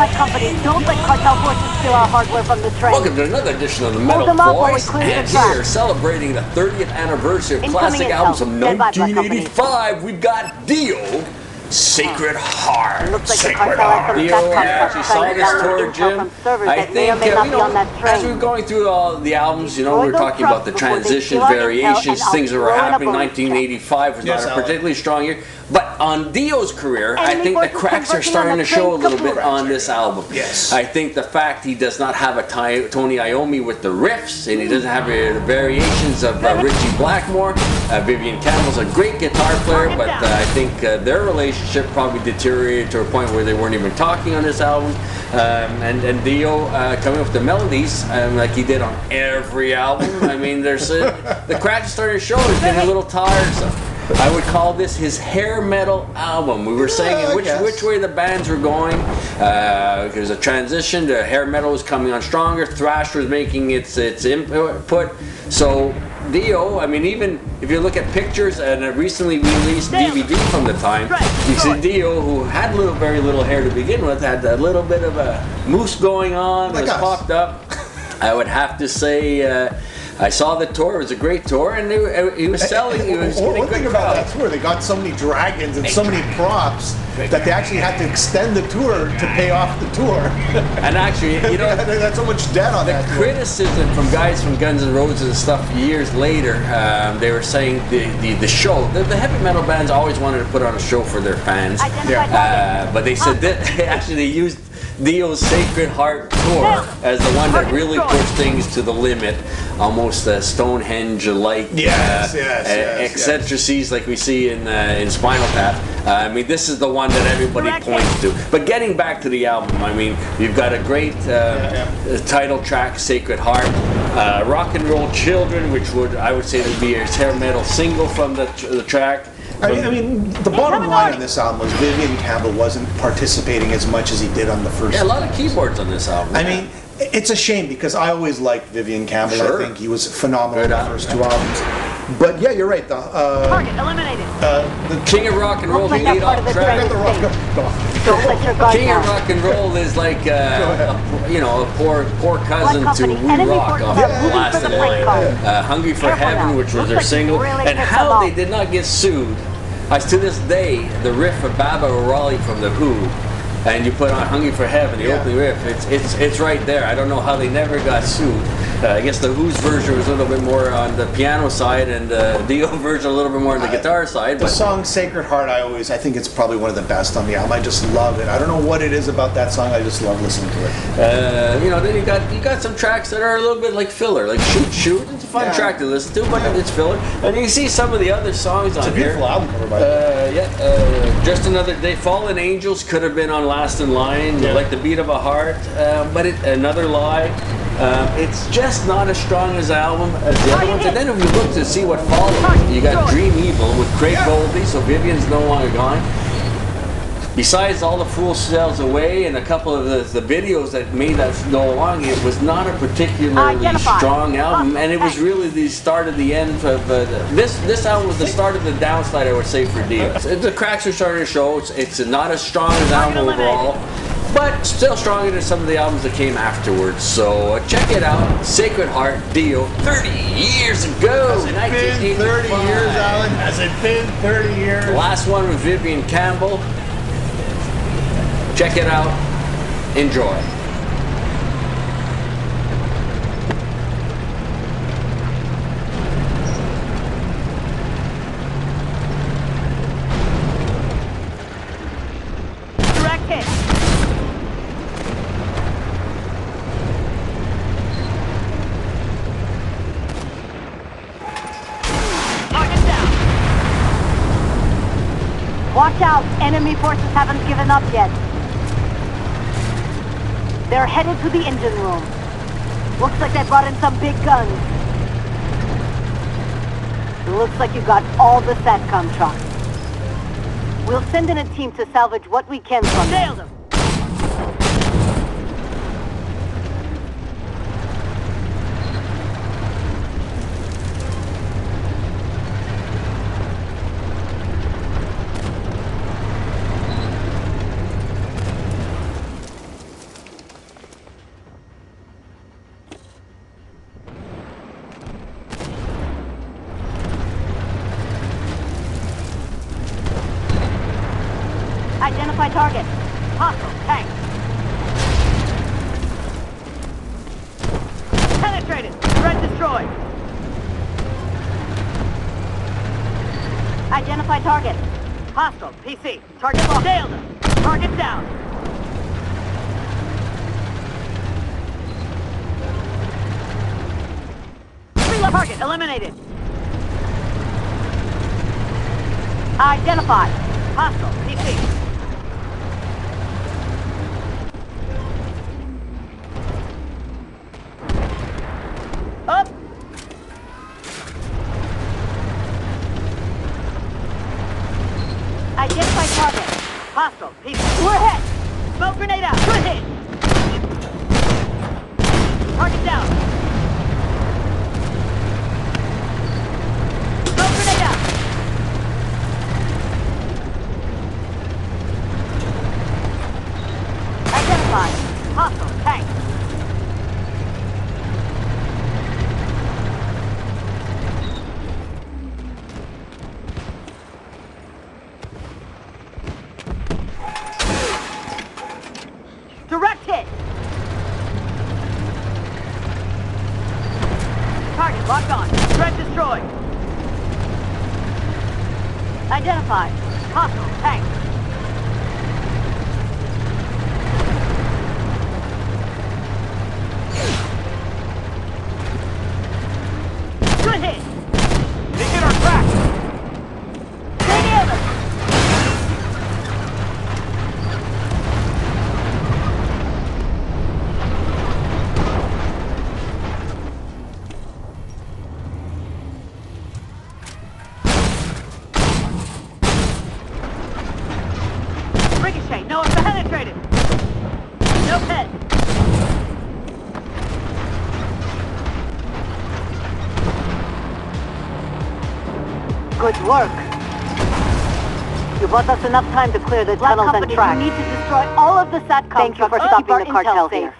black company. Don't let cartel forces steal our hardware from the train. Welcome to another edition of the Metal them up while we Voice, clear the and track. here, celebrating the 30th anniversary of Incoming classic intel. albums from Stand by, black company. 1985, we've got Dio, Sacred Heart. Looks like the Sacred cartel has Heart. some Dio, I contracts actually trying saw to this download tour, intel Jim. from servers I that may think, or may not be on that as train. we're going through all the albums, you know, Destroy we're those talking about the trucks before they transition, steal our intel, variations, and things that I'll were throw in a happening. bonus 1985 was Yes, not a Alan. particularly strong year. But on Dio's career, I Enemy think the forces cracks are converging starting on to the show a train. little bit on this album. Yes. I think the fact he does not have a Tony Iommi with the riffs, and he doesn't have the variations of Richie Blackmore. Vivian Campbell's a great guitar player, but I think their relationship probably deteriorated to a point where they weren't even talking on this album. And Dio coming up with the melodies like he did on every album. I mean, there's the cracks are starting to show. It's getting a little tiresome. I would call this his hair metal album. We were saying which way the bands were going. There's a transition. The hair metal was coming on stronger. Thrash was making its input. So Dio, I mean, even if you look at pictures and a recently released DVD from the time, you see Dio, who had very little hair to begin with, had a little bit of a mousse going on, was popped up. I would have to say, I saw the tour. It was a great tour, and he was selling. He was getting one thing good about crowd. that tour, they got so many dragons and so many props that they actually had to extend the tour to pay off the tour. And actually, you know, they had so much debt on that tour. Criticism from guys from Guns N' Roses and stuff years later, they were saying the show, the heavy metal bands always wanted to put on a show for their fans, but they said that they used Dio's Sacred Heart tour as the one that really pushed things to the limit, almost Stonehenge-like eccentricities like we see in Spinal Tap. I mean, this is the one that everybody points to. But getting back to the album, I mean, you've got a great title track, Sacred Heart, Rock and Roll Children, which I would say would be his hair metal single from the track. I mean, the bottom line on this album was Vivian Campbell wasn't participating as much as he did on the first. Yeah, a lot of keyboards on this album. I mean, it's a shame because I always liked Vivian Campbell. Sure. I think he was phenomenal in the first two albums. But yeah, you're right. Target eliminated. The King of Rock and Roll, the lead off track. King of Rock and Roll is like a poor cousin to We Rock off Last in Line. Hungry for Heaven, which was their single, and how they did not get sued. To this day, the riff of Baba O'Reilly from The Who, and you put on Hungry for Heaven, the opening riff, it's right there. I don't know how they never got sued. I guess the Who's version was a little bit more on the piano side, and the Dio version a little bit more on the guitar side. The song Sacred Heart, I think it's probably one of the best on the album. I just love it. I don't know what it is about that song. I just love listening to it. Then you got some tracks that are a little bit like filler, like Shoot. It's a fun track to listen to, but it's filler. And you see some of the other songs on here. It's a beautiful album cover, by the way. Just Another Day. Fallen Angels could have been on Last in Line, like The Beat of a Heart, but Another Lie. It's just not as strong as the album as the other ones. And then if you look to see what follows, you got Dream Evil with Craig Goldie, so Vivian's no longer gone. Besides All the Fool Sails Away and a couple of the videos that made that go along, it was not a particularly strong album, and it was really the start of the end of this album was the start of the downside, I would say, for Dio. The cracks are starting to show. It's not as strong as the album overall, but still stronger than some of the albums that came afterwards. So check it out, Sacred Heart, Dio, 30 years ago. Has it been 30 years, Alan? Has it been 30 years? The last one with Vivian Campbell. Check it out. Enjoy. Direct hit. Target down. Watch out. Enemy forces haven't given up yet. They're headed to the engine room. Looks like they brought in some big guns. Looks like you got all the SATCOM trucks. We'll send in a team to salvage what we can from them. Identify target. Hostile tank. Penetrated. Threat destroyed. Identify target. Hostile PC. Target locked. Nailed him. Target down. Reload. Target eliminated. Identified. Hostile PC. Up. Identify target. Hostile PC. We're hit. Smoke grenade out. Good hit. Target down. Smoke grenade out. Identified. Hostile tank. Direct hit. Target locked on. Threat destroyed. Identified. Hostile tank. Good hit. They get our track. They nailed us. Ricochet, no, it's penetrated. No pet. Good work. You bought us enough time to clear the tunnels and tracks. We need to destroy all of the SATCOM. Thank you for stopping the cartel here.